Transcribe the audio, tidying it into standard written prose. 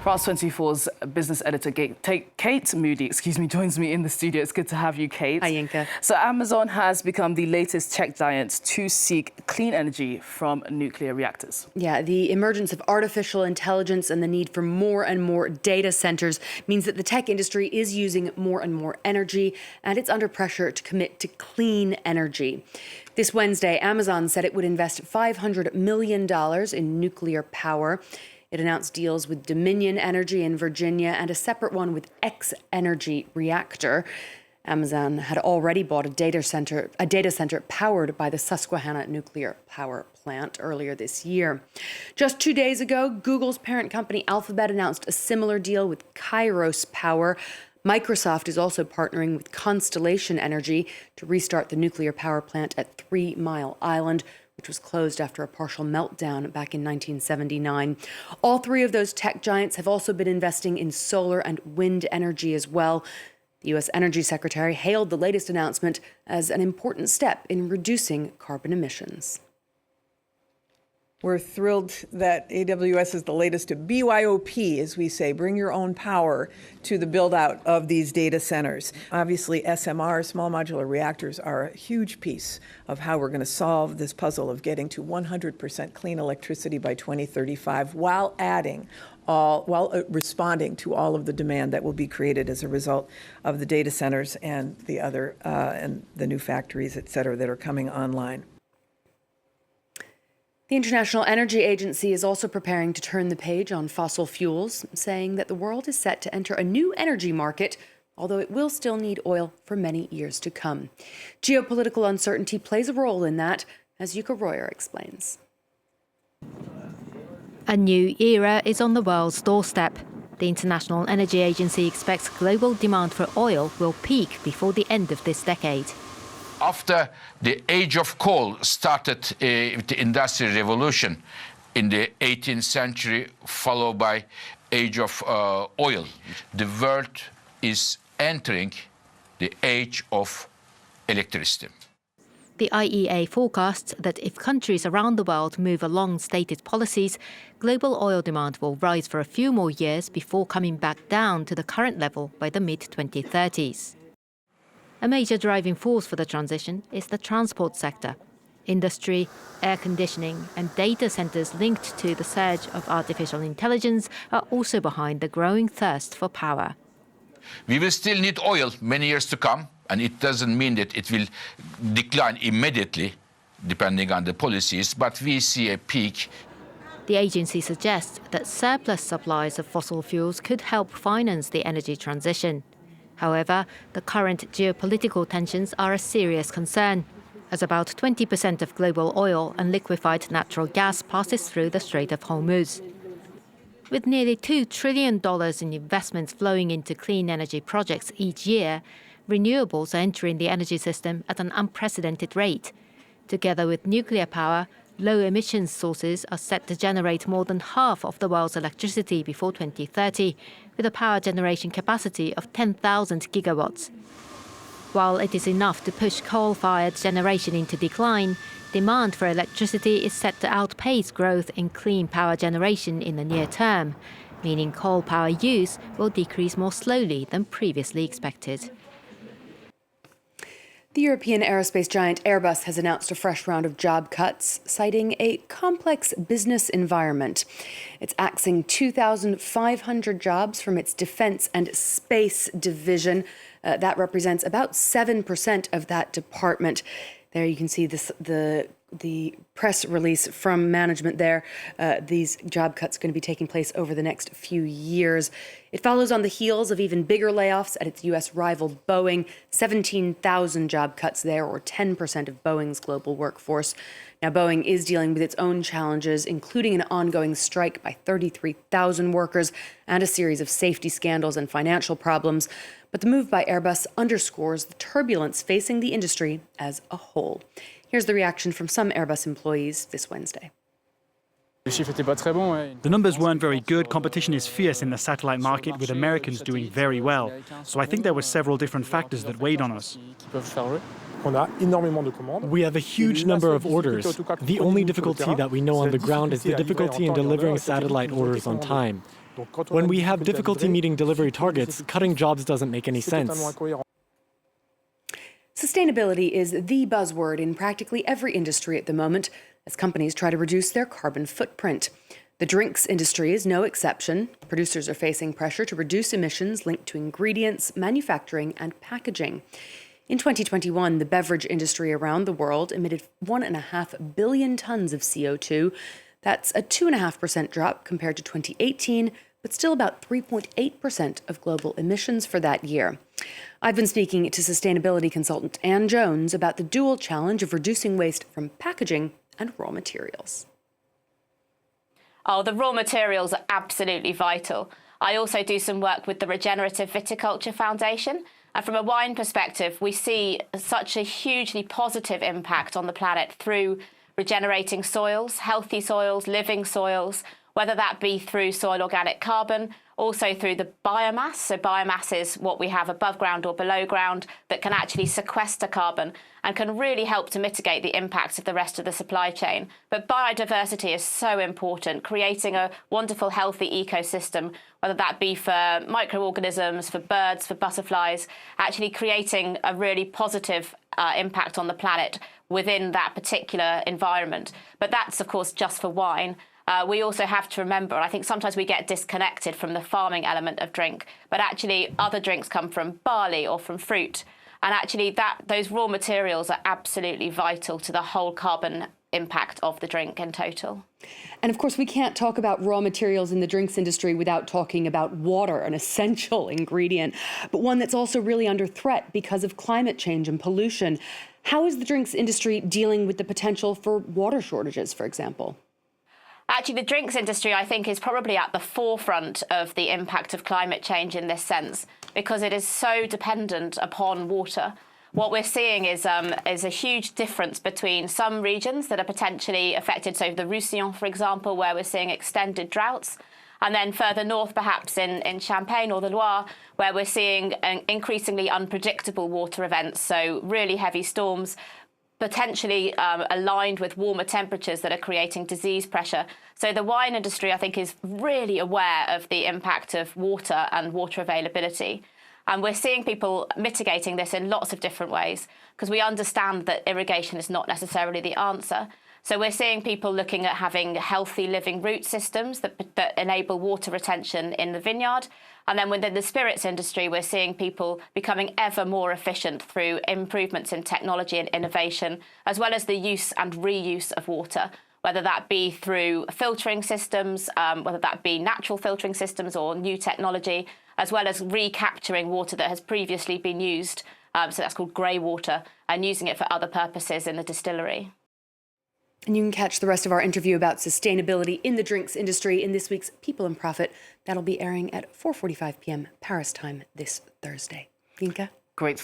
France 24's business editor Kate Moody, joins me in the studio. It's good to have you, Kate. Hi, Yinka. So Amazon has become the latest tech giant to seek clean energy from nuclear reactors. Yeah, the emergence of artificial intelligence and the need for more and more data centers means that the tech industry is using more and more energy, and it's under pressure to commit to clean energy. This Wednesday, Amazon said it would invest $500 million in nuclear power. It announced deals with Dominion Energy in Virginia and a separate one with X Energy Reactor. Amazon had already bought a data center powered by the Susquehanna nuclear power plant earlier this year. Just 2 days ago, Google's parent company Alphabet announced a similar deal with Kairos Power. Microsoft is also partnering with Constellation Energy to restart the nuclear power plant at 3 Mile Island, which was closed after a partial meltdown back in 1979. All three of those tech giants have also been investing in solar and wind energy as well. The U.S. Energy Secretary hailed the latest announcement as an important step in reducing carbon emissions. We're thrilled that AWS is the latest to BYOP, as we say, bring your own power to the build out of these data centers. Obviously, SMR, small modular reactors, are a huge piece of how we're going to solve this puzzle of getting to 100% clean electricity by 2035 while responding to all of the demand that will be created as a result of the data centers and the other and the new factories, et cetera, that are coming online. The International Energy Agency is also preparing to turn the page on fossil fuels, saying that the world is set to enter a new energy market, although it will still need oil for many years to come. Geopolitical uncertainty plays a role in that, as Yuka Royer explains. A new era is on the world's doorstep. The International Energy Agency expects global demand for oil will peak before the end of this decade. After the age of coal started with the Industrial Revolution in the 18th century, followed by age of oil, the world is entering the age of electricity. The IEA forecasts that if countries around the world move along stated policies, global oil demand will rise for a few more years before coming back down to the current level by the mid-2030s. A major driving force for the transition is the transport sector. Industry, air conditioning, and data centers linked to the surge of artificial intelligence are also behind the growing thirst for power. We will still need oil many years to come, and it doesn't mean that it will decline immediately, depending on the policies, but we see a peak. The agency suggests that surplus supplies of fossil fuels could help finance the energy transition. However, the current geopolitical tensions are a serious concern, as about 20% of global oil and liquefied natural gas passes through the Strait of Hormuz. With nearly $2 trillion in investments flowing into clean energy projects each year, renewables are entering the energy system at an unprecedented rate. Together with nuclear power, low-emissions sources are set to generate more than half of the world's electricity before 2030, with a power generation capacity of 10,000 gigawatts. While it is enough to push coal-fired generation into decline, demand for electricity is set to outpace growth in clean power generation in the near term, meaning coal power use will decrease more slowly than previously expected. The European aerospace giant Airbus has announced a fresh round of job cuts, citing a complex business environment. It's axing 2,500 jobs from its defense and space division. That represents about 7% of that department. There you can see the press release from management there. These job cuts are going to be taking place over the next few years. It follows on the heels of even bigger layoffs at its U.S. rival Boeing, 17,000 job cuts there, or 10% of Boeing's global workforce. Now, Boeing is dealing with its own challenges, including an ongoing strike by 33,000 workers and a series of safety scandals and financial problems. But the move by Airbus underscores the turbulence facing the industry as a whole. Here's the reaction from some Airbus employees this Wednesday. The numbers weren't very good. Competition is fierce in the satellite market, with Americans doing very well. So I think there were several different factors that weighed on us. We have a huge number of orders. The only difficulty that we know on the ground is the difficulty in delivering satellite orders on time. When we have difficulty meeting delivery targets, cutting jobs doesn't make any sense. Sustainability is the buzzword in practically every industry at the moment as companies try to reduce their carbon footprint. The drinks industry is no exception. Producers are facing pressure to reduce emissions linked to ingredients, manufacturing and packaging. In 2021, the beverage industry around the world emitted 1.5 billion tons of CO2. That's a 2.5% drop compared to 2018, but still about 3.8% of global emissions for that year. I've been speaking to sustainability consultant Anne Jones about the dual challenge of reducing waste from packaging and raw materials. Oh, the raw materials are absolutely vital. I also do some work with the Regenerative Viticulture Foundation. And from a wine perspective, we see such a hugely positive impact on the planet through regenerating soils, healthy soils, living soils, whether that be through soil organic carbon, also through the biomass. So biomass is what we have above ground or below ground that can actually sequester carbon and can really help to mitigate the impacts of the rest of the supply chain. But biodiversity is so important, creating a wonderful, healthy ecosystem, whether that be for microorganisms, for birds, for butterflies, actually creating a really positive impact on the planet within that particular environment. But that's, of course, just for wine. We also have to remember, and I think sometimes we get disconnected from the farming element of drink, but actually other drinks come from barley or from fruit. And actually those raw materials are absolutely vital to the whole carbon impact of the drink in total. And of course, we can't talk about raw materials in the drinks industry without talking about water, an essential ingredient, but one that's also really under threat because of climate change and pollution. How is the drinks industry dealing with the potential for water shortages, for example? Actually, the drinks industry, I think, is probably at the forefront of the impact of climate change in this sense, because it is so dependent upon water. What we're seeing is a huge difference between some regions that are potentially affected, so the Roussillon, for example, where we're seeing extended droughts, and then further north, perhaps in Champagne or the Loire, where we're seeing increasingly unpredictable water events, so really heavy storms, potentially aligned with warmer temperatures that are creating disease pressure. So the wine industry, I think, is really aware of the impact of water and water availability. And we're seeing people mitigating this in lots of different ways, because we understand that irrigation is not necessarily the answer. So we're seeing people looking at having healthy living root systems that enable water retention in the vineyard. And then within the spirits industry, we're seeing people becoming ever more efficient through improvements in technology and innovation, as well as the use and reuse of water, whether that be through filtering systems, whether that be natural filtering systems or new technology, as well as recapturing water that has previously been used. So that's called grey water, and using it for other purposes in the distillery. And you can catch the rest of our interview about sustainability in the drinks industry in this week's People and Profit. That'll be airing at 4:45 p.m. Paris time this Thursday. Yinka? Great stuff.